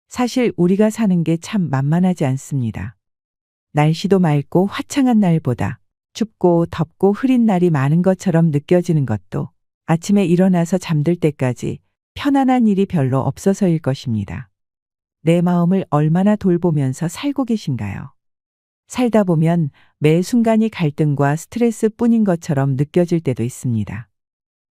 사실 우리가 사는 게 참 만만하지 않습니다. 날씨도 맑고 화창한 날보다 춥고 덥고 흐린 날이 많은 것처럼 느껴지는 것도 아침에 일어나서 잠들 때까지 편안한 일이 별로 없어서일 것입니다. 내 마음을 얼마나 돌보면서 살고 계신가요? 살다 보면 매 순간이 갈등과 스트레스 뿐인 것처럼 느껴질 때도 있습니다.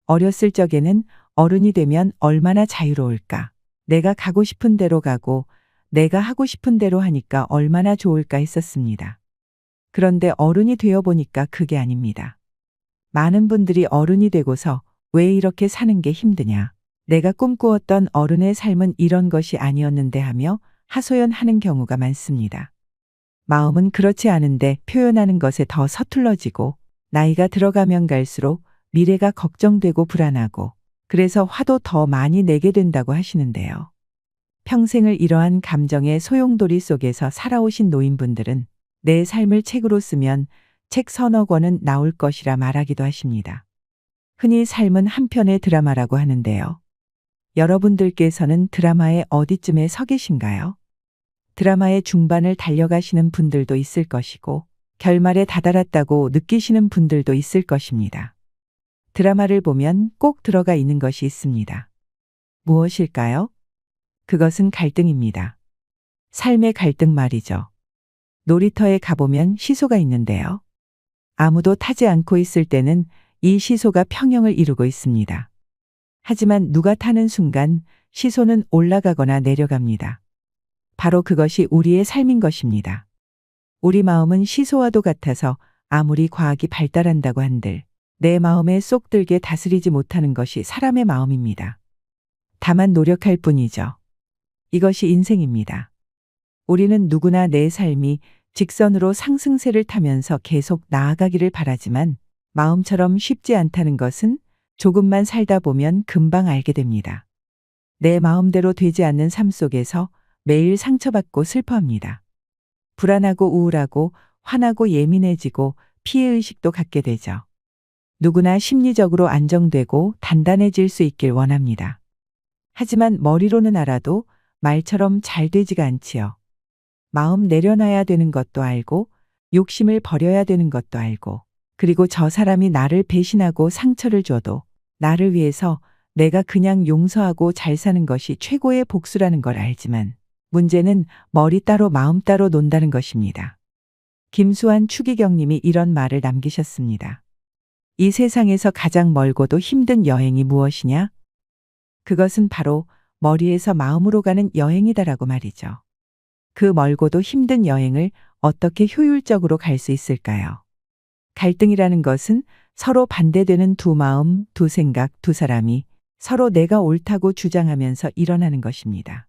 어렸을 적에는 어른이 되면 얼마나 자유로울까? 내가 가고 싶은 대로 가고 내가 하고 싶은 대로 하니까 얼마나 좋을까 했었습니다. 그런데 어른이 되어 보니까 그게 아닙니다. 많은 분들이 어른이 되고서 왜 이렇게 사는 게 힘드냐? 내가 꿈꾸었던 어른의 삶은 이런 것이 아니었는데 하며 하소연하는 경우가 많습니다. 마음은 그렇지 않은데 표현하는 것에 더 서툴러지고 나이가 들어가면 갈수록 미래가 걱정되고 불안하고 그래서 화도 더 많이 내게 된다고 하시는데요. 평생을 이러한 감정의 소용돌이 속에서 살아오신 노인분들은 내 삶을 책으로 쓰면 책 서너 권은 나올 것이라 말하기도 하십니다. 흔히 삶은 한 편의 드라마라고 하는데요. 여러분들께서는 드라마의 어디쯤에 서 계신가요? 드라마의 중반을 달려가시는 분들도 있을 것이고 결말에 다다랐다고 느끼시는 분들도 있을 것입니다. 드라마를 보면 꼭 들어가 있는 것이 있습니다. 무엇일까요? 그것은 갈등입니다. 삶의 갈등 말이죠. 놀이터에 가보면 시소가 있는데요. 아무도 타지 않고 있을 때는 이 시소가 평형을 이루고 있습니다. 하지만 누가 타는 순간 시소는 올라가거나 내려갑니다. 바로 그것이 우리의 삶인 것입니다. 우리 마음은 시소와도 같아서 아무리 과학이 발달한다고 한들 내 마음에 쏙 들게 다스리지 못하는 것이 사람의 마음입니다. 다만 노력할 뿐이죠. 이것이 인생입니다. 우리는 누구나 내 삶이 직선으로 상승세를 타면서 계속 나아가기를 바라지만 마음처럼 쉽지 않다는 것은 조금만 살다 보면 금방 알게 됩니다. 내 마음대로 되지 않는 삶 속에서 매일 상처받고 슬퍼합니다. 불안하고 우울하고 화나고 예민해지고 피해의식도 갖게 되죠. 누구나 심리적으로 안정되고 단단해질 수 있길 원합니다. 하지만 머리로는 알아도 말처럼 잘 되지가 않지요. 마음 내려놔야 되는 것도 알고 욕심을 버려야 되는 것도 알고 그리고 저 사람이 나를 배신하고 상처를 줘도 나를 위해서 내가 그냥 용서하고 잘 사는 것이 최고의 복수라는 걸 알지만 문제는 머리 따로 마음 따로 논다는 것입니다. 김수환 추기경님이 이런 말을 남기셨습니다. 이 세상에서 가장 멀고도 힘든 여행이 무엇이냐? 그것은 바로 머리에서 마음으로 가는 여행이다라고 말이죠. 그 멀고도 힘든 여행을 어떻게 효율적으로 갈 수 있을까요? 갈등이라는 것은 서로 반대되는 두 마음, 두 생각, 두 사람이 서로 내가 옳다고 주장하면서 일어나는 것입니다.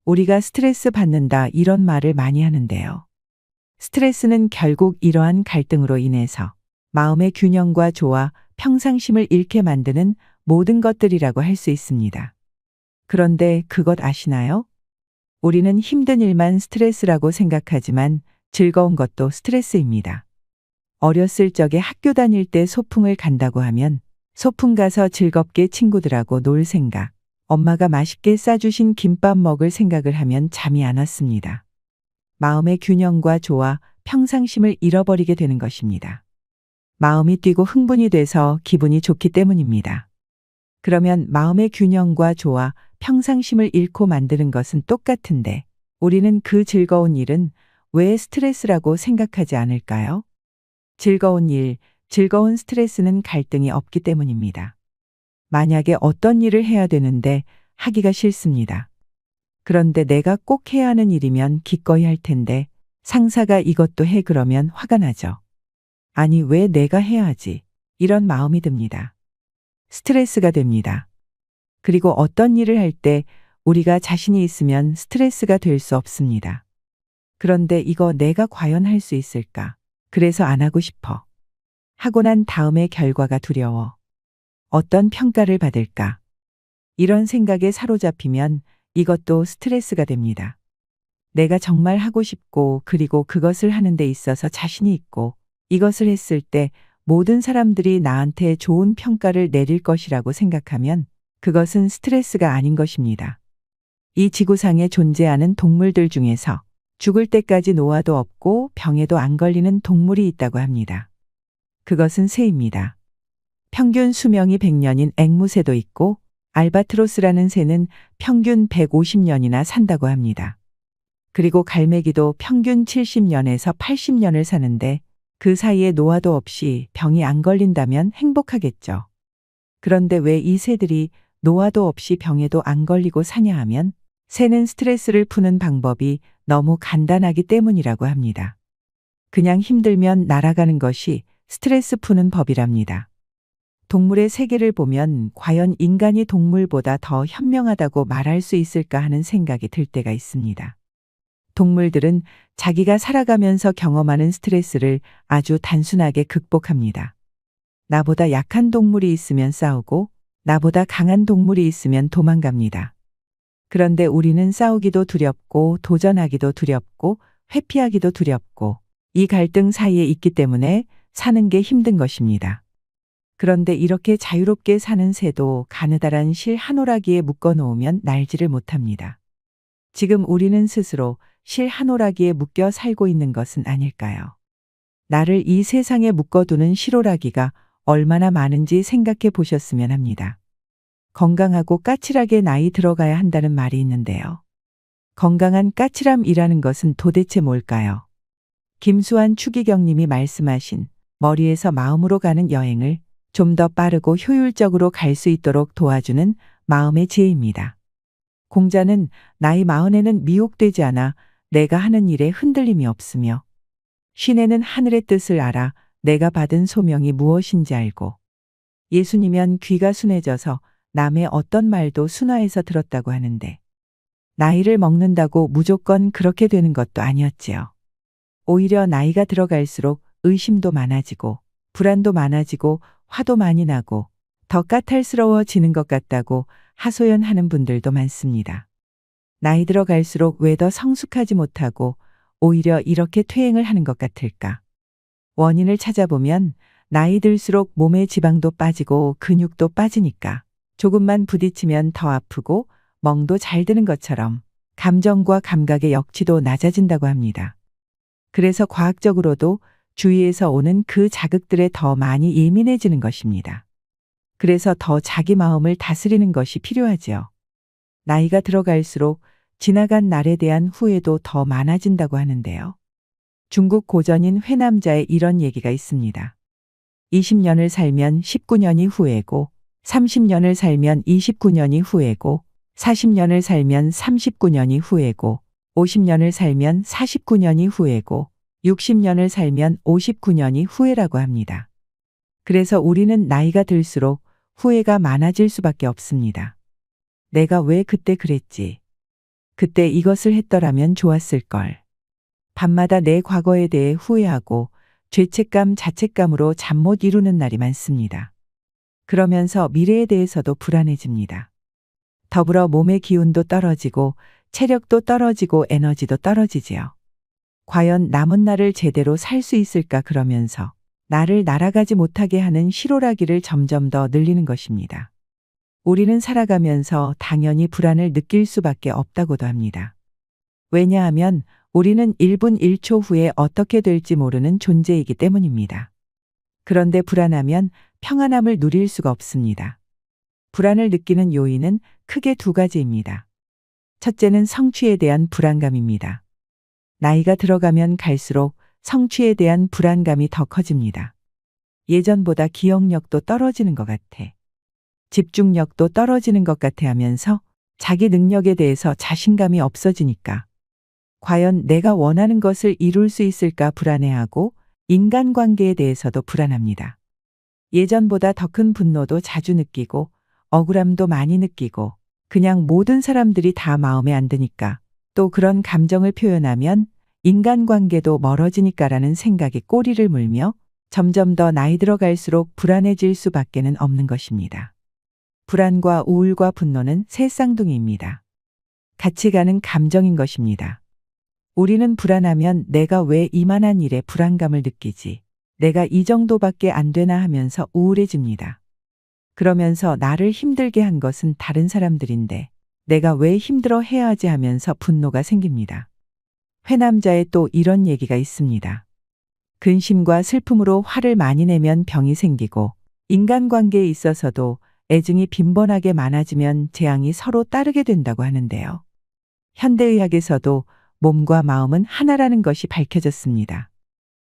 우리가 스트레스 받는다 이런 말을 많이 하는데요. 스트레스는 결국 이러한 갈등으로 인해서 마음의 균형과 조화, 평상심을 잃게 만드는 모든 것들이라고 할 수 있습니다. 그런데 그것 아시나요? 우리는 힘든 일만 스트레스라고 생각하지만 즐거운 것도 스트레스입니다. 어렸을 적에 학교 다닐 때 소풍을 간다고 하면 소풍 가서 즐겁게 친구들하고 놀 생각, 엄마가 맛있게 싸주신 김밥 먹을 생각을 하면 잠이 안 왔습니다. 마음의 균형과 조화, 평상심을 잃어버리게 되는 것입니다. 마음이 뛰고 흥분이 돼서 기분이 좋기 때문입니다. 그러면 마음의 균형과 조화, 평상심을 잃고 만드는 것은 똑같은데 우리는 그 즐거운 일은 왜 스트레스라고 생각하지 않을까요? 즐거운 일, 즐거운 스트레스는 갈등이 없기 때문입니다. 만약에 어떤 일을 해야 되는데 하기가 싫습니다. 그런데 내가 꼭 해야 하는 일이면 기꺼이 할 텐데 상사가 이것도 해 그러면 화가 나죠. 아니 왜 내가 해야 하지? 이런 마음이 듭니다. 스트레스가 됩니다. 그리고 어떤 일을 할 때 우리가 자신이 있으면 스트레스가 될 수 없습니다. 그런데 이거 내가 과연 할 수 있을까? 그래서 안 하고 싶어. 하고 난 다음에 결과가 두려워. 어떤 평가를 받을까? 이런 생각에 사로잡히면 이것도 스트레스가 됩니다. 내가 정말 하고 싶고 그리고 그것을 하는 데 있어서 자신이 있고 이것을 했을 때 모든 사람들이 나한테 좋은 평가를 내릴 것이라고 생각하면 그것은 스트레스가 아닌 것입니다. 이 지구상에 존재하는 동물들 중에서 죽을 때까지 노화도 없고 병에도 안 걸리는 동물이 있다고 합니다. 그것은 새입니다. 평균 수명이 100년인 앵무새도 있고 알바트로스라는 새는 평균 150년이나 산다고 합니다. 그리고 갈매기도 평균 70년에서 80년을 사는데 그 사이에 노화도 없이 병이 안 걸린다면 행복하겠죠. 그런데 왜 이 새들이 노화도 없이 병에도 안 걸리고 사냐 하면 새는 스트레스를 푸는 방법이 너무 간단하기 때문이라고 합니다. 그냥 힘들면 날아가는 것이 스트레스 푸는 법이랍니다. 동물의 세계를 보면 과연 인간이 동물보다 더 현명하다고 말할 수 있을까 하는 생각이 들 때가 있습니다. 동물들은 자기가 살아가면서 경험하는 스트레스를 아주 단순하게 극복합니다. 나보다 약한 동물이 있으면 싸우고 나보다 강한 동물이 있으면 도망갑니다. 그런데 우리는 싸우기도 두렵고 도전하기도 두렵고 회피하기도 두렵고 이 갈등 사이에 있기 때문에 사는 게 힘든 것입니다. 그런데 이렇게 자유롭게 사는 새도 가느다란 실 한 오라기에 묶어 놓으면 날지를 못합니다. 지금 우리는 스스로 실 한 오라기에 묶여 살고 있는 것은 아닐까요? 나를 이 세상에 묶어두는 실오라기가 얼마나 많은지 생각해 보셨으면 합니다. 건강하고 까칠하게 나이 들어가야 한다는 말이 있는데요. 건강한 까칠함이라는 것은 도대체 뭘까요? 김수환 추기경님이 말씀하신 머리에서 마음으로 가는 여행을 좀 더 빠르고 효율적으로 갈 수 있도록 도와주는 마음의 지혜입니다. 공자는 나이 40에는 미혹되지 않아 내가 하는 일에 흔들림이 없으며 쉰에는 하늘의 뜻을 알아 내가 받은 소명이 무엇인지 알고 예순이면 귀가 순해져서 남의 어떤 말도 순화해서 들었다고 하는데 나이를 먹는다고 무조건 그렇게 되는 것도 아니었지요. 오히려 나이가 들어갈수록 의심도 많아지고 불안도 많아지고 화도 많이 나고 더 까탈스러워지는 것 같다고 하소연하는 분들도 많습니다. 나이 들어갈수록 왜 더 성숙하지 못하고 오히려 이렇게 퇴행을 하는 것 같을까? 원인을 찾아보면 나이 들수록 몸의 지방도 빠지고 근육도 빠지니까 조금만 부딪히면 더 아프고 멍도 잘 드는 것처럼 감정과 감각의 역치도 낮아진다고 합니다. 그래서 과학적으로도 주위에서 오는 그 자극들에 더 많이 예민해지는 것입니다. 그래서 더 자기 마음을 다스리는 것이 필요하지요. 나이가 들어갈수록 지나간 날에 대한 후회도 더 많아진다고 하는데요. 중국 고전인 회남자에 이런 얘기가 있습니다. 20년을 살면 19년이 후회고 30년을 살면 29년이 후회고 40년을 살면 39년이 후회고 50년을 살면 49년이 후회고 60년을 살면 59년이 후회라고 합니다. 그래서 우리는 나이가 들수록 후회가 많아질 수밖에 없습니다. 내가 왜 그때 그랬지? 그때 이것을 했더라면 좋았을 걸. 밤마다 내 과거에 대해 후회하고 죄책감, 자책감으로 잠 못 이루는 날이 많습니다. 그러면서 미래에 대해서도 불안해집니다. 더불어 몸의 기운도 떨어지고 체력도 떨어지고 에너지도 떨어지지요. 과연 남은 날을 제대로 살 수 있을까 그러면서 나를 날아가지 못하게 하는 실오라기를 점점 더 늘리는 것입니다. 우리는 살아가면서 당연히 불안을 느낄 수밖에 없다고도 합니다. 왜냐하면 우리는 1분 1초 후에 어떻게 될지 모르는 존재이기 때문입니다. 그런데 불안하면 평안함을 누릴 수가 없습니다. 불안을 느끼는 요인은 크게 두 가지입니다. 첫째는 성취에 대한 불안감입니다. 나이가 들어가면 갈수록 성취에 대한 불안감이 더 커집니다. 예전보다 기억력도 떨어지는 것 같아. 집중력도 떨어지는 것 같아 하면서 자기 능력에 대해서 자신감이 없어지니까 과연 내가 원하는 것을 이룰 수 있을까 불안해하고 인간관계에 대해서도 불안합니다. 예전보다 더 큰 분노도 자주 느끼고 억울함도 많이 느끼고 그냥 모든 사람들이 다 마음에 안 드니까 또 그런 감정을 표현하면 인간관계도 멀어지니까라는 생각이 꼬리를 물며 점점 더 나이 들어갈수록 불안해질 수밖에는 없는 것입니다. 불안과 우울과 분노는 새 쌍둥이입니다. 같이 가는 감정인 것입니다. 우리는 불안하면 내가 왜 이만한 일에 불안감을 느끼지? 내가 이 정도밖에 안 되나 하면서 우울해집니다. 그러면서 나를 힘들게 한 것은 다른 사람들인데 내가 왜 힘들어 해야 하지 하면서 분노가 생깁니다. 회남자에 또 이런 얘기가 있습니다. 근심과 슬픔으로 화를 많이 내면 병이 생기고 인간관계에 있어서도 애증이 빈번하게 많아지면 재앙이 서로 따르게 된다고 하는데요. 현대의학에서도 몸과 마음은 하나라는 것이 밝혀졌습니다.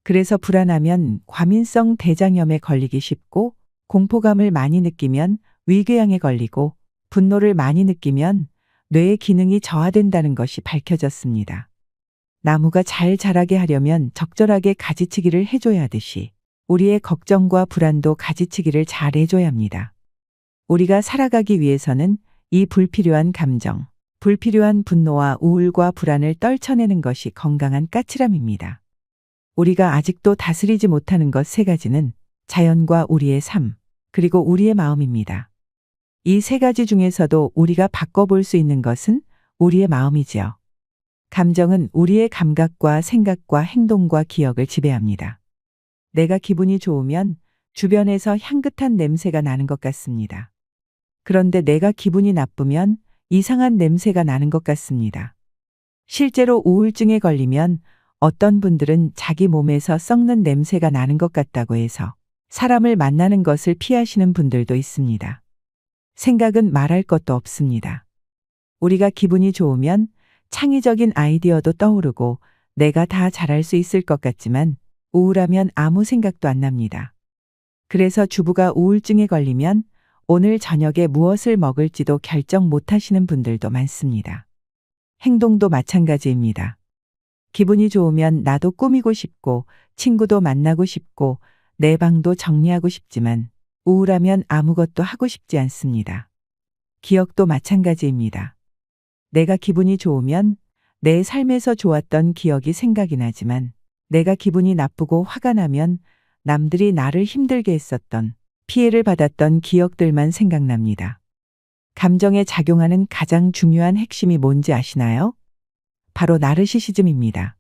그래서 불안하면 과민성 대장염에 걸리기 쉽고 공포감을 많이 느끼면 위궤양에 걸리고 분노를 많이 느끼면 뇌의 기능이 저하된다는 것이 밝혀졌습니다. 나무가 잘 자라게 하려면 적절하게 가지치기를 해줘야 하듯이 우리의 걱정과 불안도 가지치기를 잘 해줘야 합니다. 우리가 살아가기 위해서는 이 불필요한 감정, 불필요한 분노와 우울과 불안을 떨쳐내는 것이 건강한 까칠함입니다. 우리가 아직도 다스리지 못하는 것 세 가지는 자연과 우리의 삶, 그리고 우리의 마음입니다. 이 세 가지 중에서도 우리가 바꿔볼 수 있는 것은 우리의 마음이지요. 감정은 우리의 감각과 생각과 행동과 기억을 지배합니다. 내가 기분이 좋으면 주변에서 향긋한 냄새가 나는 것 같습니다. 그런데 내가 기분이 나쁘면 이상한 냄새가 나는 것 같습니다. 실제로 우울증에 걸리면 어떤 분들은 자기 몸에서 썩는 냄새가 나는 것 같다고 해서 사람을 만나는 것을 피하시는 분들도 있습니다. 생각은 말할 것도 없습니다. 우리가 기분이 좋으면 창의적인 아이디어도 떠오르고 내가 다 잘할 수 있을 것 같지만 우울하면 아무 생각도 안 납니다. 그래서 주부가 우울증에 걸리면 오늘 저녁에 무엇을 먹을지도 결정 못 하시는 분들도 많습니다. 행동도 마찬가지입니다. 기분이 좋으면 나도 꾸미고 싶고 친구도 만나고 싶고 내 방도 정리하고 싶지만 우울하면 아무것도 하고 싶지 않습니다. 기억도 마찬가지입니다. 내가 기분이 좋으면 내 삶에서 좋았던 기억이 생각이 나지만 내가 기분이 나쁘고 화가 나면 남들이 나를 힘들게 했었던 피해를 받았던 기억들만 생각납니다. 감정에 작용하는 가장 중요한 핵심이 뭔지 아시나요? 바로 나르시시즘입니다.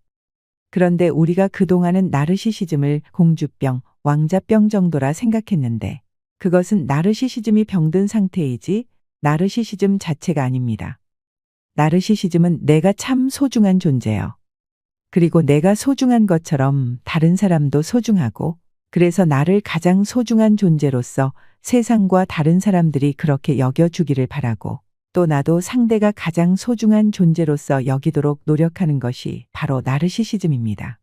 그런데 우리가 그동안은 나르시시즘을 공주병, 왕자병 정도라 생각했는데 그것은 나르시시즘이 병든 상태이지 나르시시즘 자체가 아닙니다. 나르시시즘은 내가 참 소중한 존재요. 그리고 내가 소중한 것처럼 다른 사람도 소중하고 그래서 나를 가장 소중한 존재로서 세상과 다른 사람들이 그렇게 여겨주기를 바라고 또 나도 상대가 가장 소중한 존재로서 여기도록 노력하는 것이 바로 나르시시즘입니다.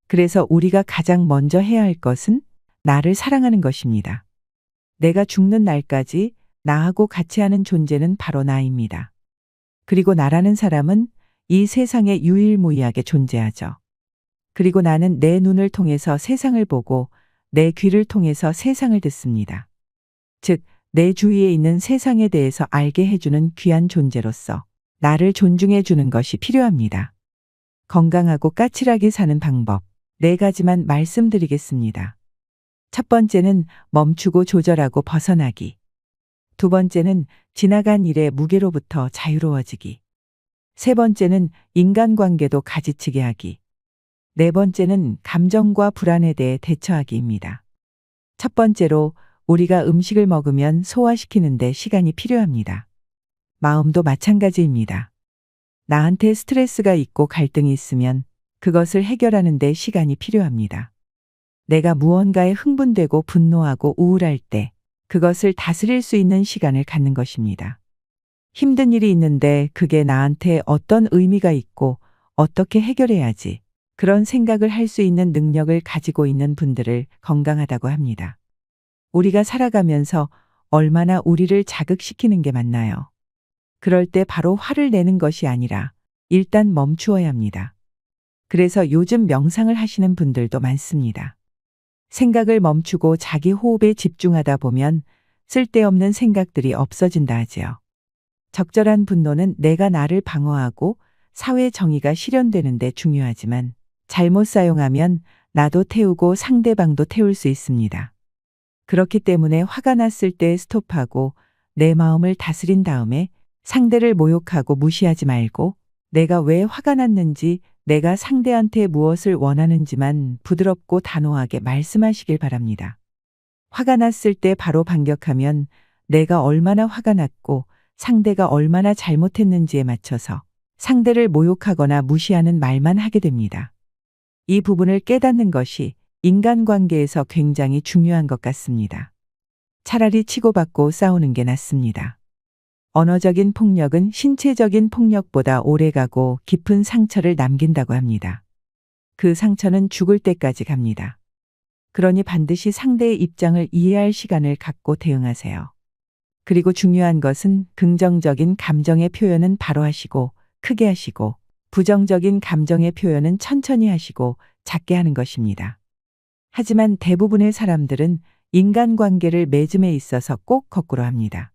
그래서 우리가 가장 먼저 해야 할 것은 나를 사랑하는 것입니다. 내가 죽는 날까지 나하고 같이 하는 존재는 바로 나입니다. 그리고 나라는 사람은 이 세상에 유일무이하게 존재하죠. 그리고 나는 내 눈을 통해서 세상을 보고 내 귀를 통해서 세상을 듣습니다. 즉, 내 주위에 있는 세상에 대해서 알게 해주는 귀한 존재로서 나를 존중해 주는 것이 필요합니다. 건강하고 까칠하게 사는 방법 4가지만 말씀드리겠습니다. 첫 번째는 멈추고 조절하고 벗어나기. 두 번째는 지나간 일의 무게로부터 자유로워지기. 세 번째는 인간관계도 가지치게 하기. 네 번째는 감정과 불안에 대해 대처하기입니다. 첫 번째로 우리가 음식을 먹으면 소화시키는데 시간이 필요합니다. 마음도 마찬가지입니다. 나한테 스트레스가 있고 갈등이 있으면 그것을 해결하는 데 시간이 필요합니다. 내가 무언가에 흥분되고 분노하고 우울할 때 그것을 다스릴 수 있는 시간을 갖는 것입니다. 힘든 일이 있는데 그게 나한테 어떤 의미가 있고 어떻게 해결해야지 그런 생각을 할 수 있는 능력을 가지고 있는 분들을 건강하다고 합니다. 우리가 살아가면서 얼마나 우리를 자극시키는 게 맞나요? 그럴 때 바로 화를 내는 것이 아니라 일단 멈추어야 합니다. 그래서 요즘 명상을 하시는 분들도 많습니다. 생각을 멈추고 자기 호흡에 집중하다 보면 쓸데없는 생각들이 없어진다 하지요. 적절한 분노는 내가 나를 방어하고 사회 정의가 실현되는 데 중요하지만 잘못 사용하면 나도 태우고 상대방도 태울 수 있습니다. 그렇기 때문에 화가 났을 때 스톱하고 내 마음을 다스린 다음에 상대를 모욕하고 무시하지 말고 내가 왜 화가 났는지 내가 상대한테 무엇을 원하는지만 부드럽고 단호하게 말씀하시길 바랍니다. 화가 났을 때 바로 반격하면 내가 얼마나 화가 났고 상대가 얼마나 잘못했는지에 맞춰서 상대를 모욕하거나 무시하는 말만 하게 됩니다. 이 부분을 깨닫는 것이 인간관계에서 굉장히 중요한 것 같습니다. 차라리 치고받고 싸우는 게 낫습니다. 언어적인 폭력은 신체적인 폭력보다 오래가고 깊은 상처를 남긴다고 합니다. 그 상처는 죽을 때까지 갑니다. 그러니 반드시 상대의 입장을 이해할 시간을 갖고 대응하세요. 그리고 중요한 것은 긍정적인 감정의 표현은 바로 하시고 크게 하시고 부정적인 감정의 표현은 천천히 하시고 작게 하는 것입니다. 하지만 대부분의 사람들은 인간관계를 맺음에 있어서 꼭 거꾸로 합니다.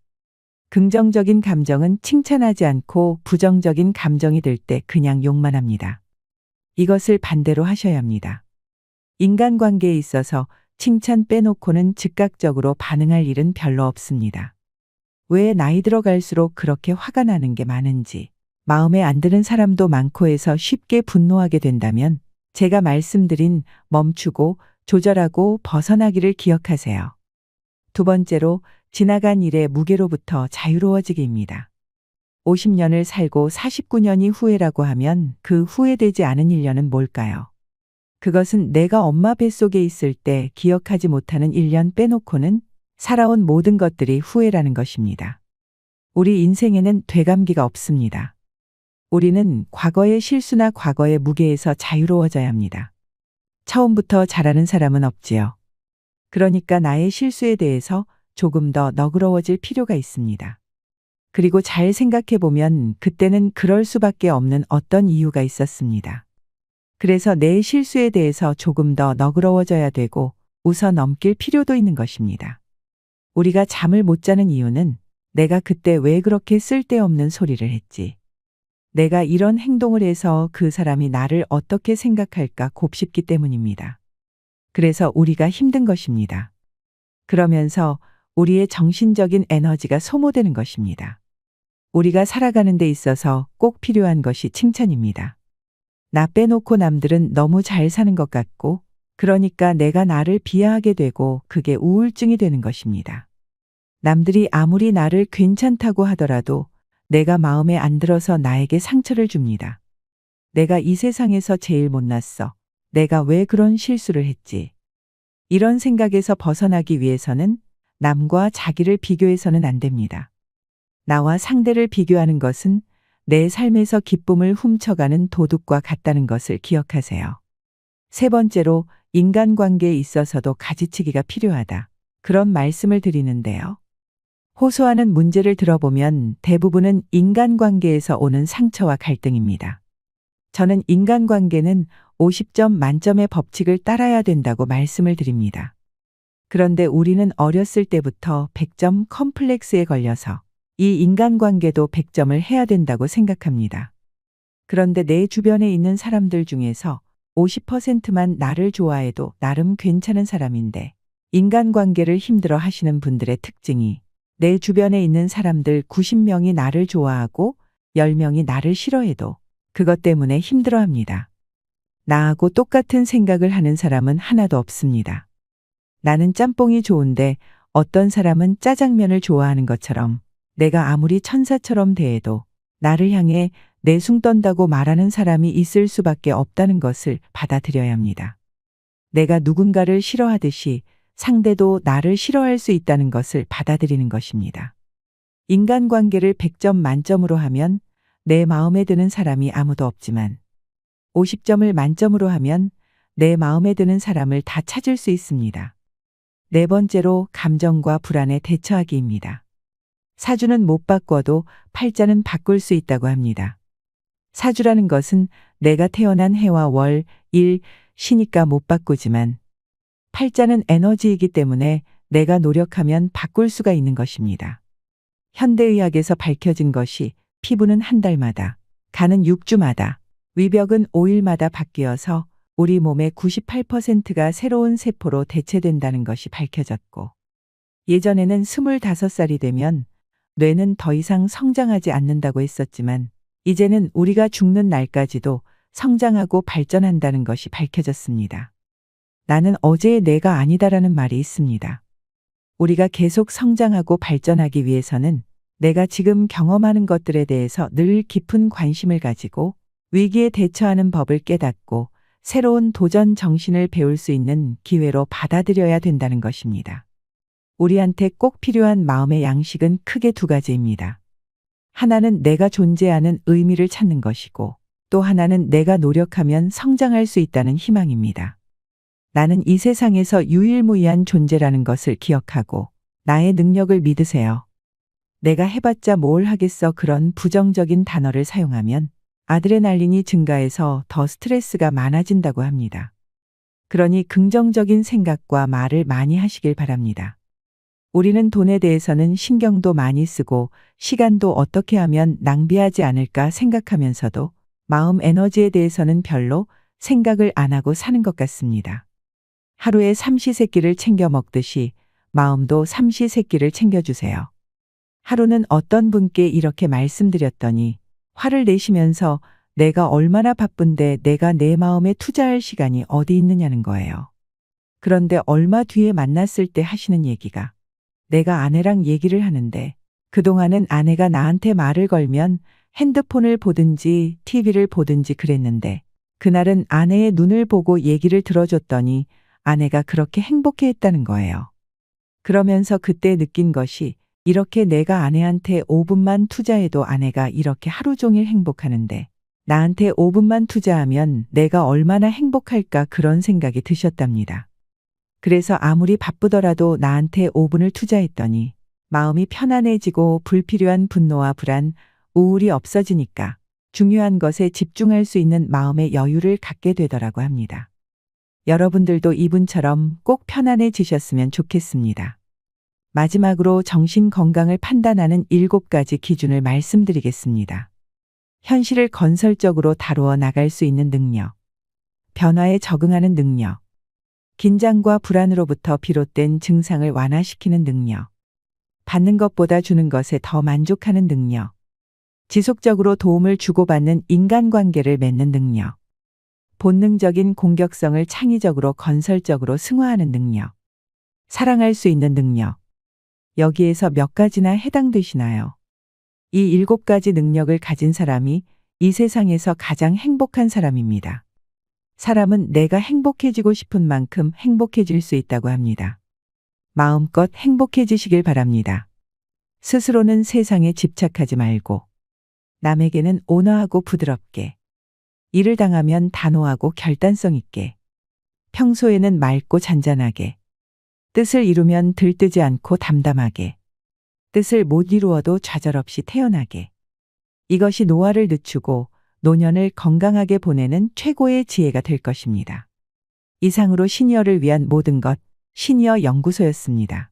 긍정적인 감정은 칭찬하지 않고 부정적인 감정이 들 때 그냥 욕만 합니다. 이것을 반대로 하셔야 합니다. 인간관계에 있어서 칭찬 빼놓고는 즉각적으로 반응할 일은 별로 없습니다. 왜 나이 들어갈수록 그렇게 화가 나는 게 많은지, 마음에 안 드는 사람도 많고 해서 쉽게 분노하게 된다면 제가 말씀드린 멈추고 조절하고 벗어나기를 기억하세요. 두 번째로 지나간 일의 무게로부터 자유로워지기입니다. 50년을 살고 49년이 후회라고 하면 그 후회되지 않은 1년은 뭘까요? 그것은 내가 엄마 뱃속에 있을 때 기억하지 못하는 1년 빼놓고는 살아온 모든 것들이 후회라는 것입니다. 우리 인생에는 되감기가 없습니다. 우리는 과거의 실수나 과거의 무게에서 자유로워져야 합니다. 처음부터 잘하는 사람은 없지요. 그러니까 나의 실수에 대해서 조금 더 너그러워질 필요가 있습니다. 그리고 잘 생각해 보면 그때는 그럴 수밖에 없는 어떤 이유가 있었습니다. 그래서 내 실수에 대해서 조금 더 너그러워져야 되고 웃어 넘길 필요도 있는 것입니다. 우리가 잠을 못 자는 이유는 내가 그때 왜 그렇게 쓸데없는 소리를 했지? 내가 이런 행동을 해서 그 사람이 나를 어떻게 생각할까 곱씹기 때문입니다. 그래서 우리가 힘든 것입니다. 그러면서 우리의 정신적인 에너지가 소모되는 것입니다. 우리가 살아가는 데 있어서 꼭 필요한 것이 칭찬입니다. 나 빼놓고 남들은 너무 잘 사는 것 같고, 그러니까 내가 나를 비하하게 되고 그게 우울증이 되는 것입니다. 남들이 아무리 나를 괜찮다고 하더라도 내가 마음에 안 들어서 나에게 상처를 줍니다. 내가 이 세상에서 제일 못났어. 내가 왜 그런 실수를 했지? 이런 생각에서 벗어나기 위해서는 남과 자기를 비교해서는 안 됩니다. 나와 상대를 비교하는 것은 내 삶에서 기쁨을 훔쳐가는 도둑과 같다는 것을 기억하세요. 세 번째로 인간관계에 있어서도 가지치기가 필요하다. 그런 말씀을 드리는데요. 호소하는 문제를 들어보면 대부분은 인간관계에서 오는 상처와 갈등입니다. 저는 인간관계는 50점 만점의 법칙을 따라야 된다고 말씀을 드립니다. 그런데 우리는 어렸을 때부터 100점 컴플렉스에 걸려서 이 인간관계도 100점을 해야 된다고 생각합니다. 그런데 내 주변에 있는 사람들 중에서 50%만 나를 좋아해도 나름 괜찮은 사람인데 인간관계를 힘들어 하시는 분들의 특징이 내 주변에 있는 사람들 90명이 나를 좋아하고 10명이 나를 싫어해도 그것 때문에 힘들어합니다. 나하고 똑같은 생각을 하는 사람은 하나도 없습니다. 나는 짬뽕이 좋은데 어떤 사람은 짜장면을 좋아하는 것처럼 내가 아무리 천사처럼 대해도 나를 향해 내숭 떤다고 말하는 사람이 있을 수밖에 없다는 것을 받아들여야 합니다. 내가 누군가를 싫어하듯이 상대도 나를 싫어할 수 있다는 것을 받아들이는 것입니다. 인간관계를 100점 만점으로 하면 내 마음에 드는 사람이 아무도 없지만 50점을 만점으로 하면 내 마음에 드는 사람을 다 찾을 수 있습니다. 네 번째로 감정과 불안에 대처하기입니다. 사주는 못 바꿔도 팔자는 바꿀 수 있다고 합니다. 사주라는 것은 내가 태어난 해와 월, 일, 시니까 못 바꾸지만 팔자는 에너지이기 때문에 내가 노력하면 바꿀 수가 있는 것입니다. 현대의학에서 밝혀진 것이 피부는 한 달마다, 간은 6주마다, 위벽은 5일마다 바뀌어서 우리 몸의 98%가 새로운 세포로 대체된다는 것이 밝혀졌고, 예전에는 25살이 되면 뇌는 더 이상 성장하지 않는다고 했었지만 이제는 우리가 죽는 날까지도 성장하고 발전한다는 것이 밝혀졌습니다. 나는 어제의 내가 아니다라는 말이 있습니다. 우리가 계속 성장하고 발전하기 위해서는 내가 지금 경험하는 것들에 대해서 늘 깊은 관심을 가지고 위기에 대처하는 법을 깨닫고 새로운 도전 정신을 배울 수 있는 기회로 받아들여야 된다는 것입니다. 우리한테 꼭 필요한 마음의 양식은 크게 두 가지입니다. 하나는 내가 존재하는 의미를 찾는 것이고 또 하나는 내가 노력하면 성장할 수 있다는 희망입니다. 나는 이 세상에서 유일무이한 존재라는 것을 기억하고 나의 능력을 믿으세요. 내가 해봤자 뭘 하겠어 그런 부정적인 단어를 사용하면 아드레날린이 증가해서 더 스트레스가 많아진다고 합니다. 그러니 긍정적인 생각과 말을 많이 하시길 바랍니다. 우리는 돈에 대해서는 신경도 많이 쓰고 시간도 어떻게 하면 낭비하지 않을까 생각하면서도 마음 에너지에 대해서는 별로 생각을 안 하고 사는 것 같습니다. 하루에 삼시세끼를 챙겨 먹듯이 마음도 삼시세끼를 챙겨주세요. 하루는 어떤 분께 이렇게 말씀드렸더니 화를 내시면서 내가 얼마나 바쁜데 내가 내 마음에 투자할 시간이 어디 있느냐는 거예요. 그런데 얼마 뒤에 만났을 때 하시는 얘기가 내가 아내랑 얘기를 하는데 그동안은 아내가 나한테 말을 걸면 핸드폰을 보든지 TV를 보든지 그랬는데 그날은 아내의 눈을 보고 얘기를 들어줬더니 아내가 그렇게 행복해 했다는 거예요. 그러면서 그때 느낀 것이 이렇게 내가 아내한테 5분만 투자해도 아내가 이렇게 하루 종일 행복하는데 나한테 5분만 투자하면 내가 얼마나 행복할까 그런 생각이 드셨답니다. 그래서 아무리 바쁘더라도 나한테 5분을 투자했더니 마음이 편안해지고 불필요한 분노와 불안, 우울이 없어지니까 중요한 것에 집중할 수 있는 마음의 여유를 갖게 되더라고 합니다. 여러분들도 이분처럼 꼭 편안해지셨으면 좋겠습니다. 마지막으로 정신 건강을 판단하는 7가지 기준을 말씀드리겠습니다. 현실을 건설적으로 다루어 나갈 수 있는 능력, 변화에 적응하는 능력, 긴장과 불안으로부터 비롯된 증상을 완화시키는 능력, 받는 것보다 주는 것에 더 만족하는 능력, 지속적으로 도움을 주고받는 인간관계를 맺는 능력, 본능적인 공격성을 창의적으로 건설적으로 승화하는 능력, 사랑할 수 있는 능력. 여기에서 몇 가지나 해당되시나요? 이 7가지 능력을 가진 사람이 이 세상에서 가장 행복한 사람입니다. 사람은 내가 행복해지고 싶은 만큼 행복해질 수 있다고 합니다. 마음껏 행복해지시길 바랍니다. 스스로는 세상에 집착하지 말고 남에게는 온화하고 부드럽게, 일을 당하면 단호하고 결단성 있게, 평소에는 맑고 잔잔하게, 뜻을 이루면 들뜨지 않고 담담하게, 뜻을 못 이루어도 좌절없이 태연하게. 이것이 노화를 늦추고 노년을 건강하게 보내는 최고의 지혜가 될 것입니다. 이상으로 시니어를 위한 모든 것, 시니어 연구소였습니다.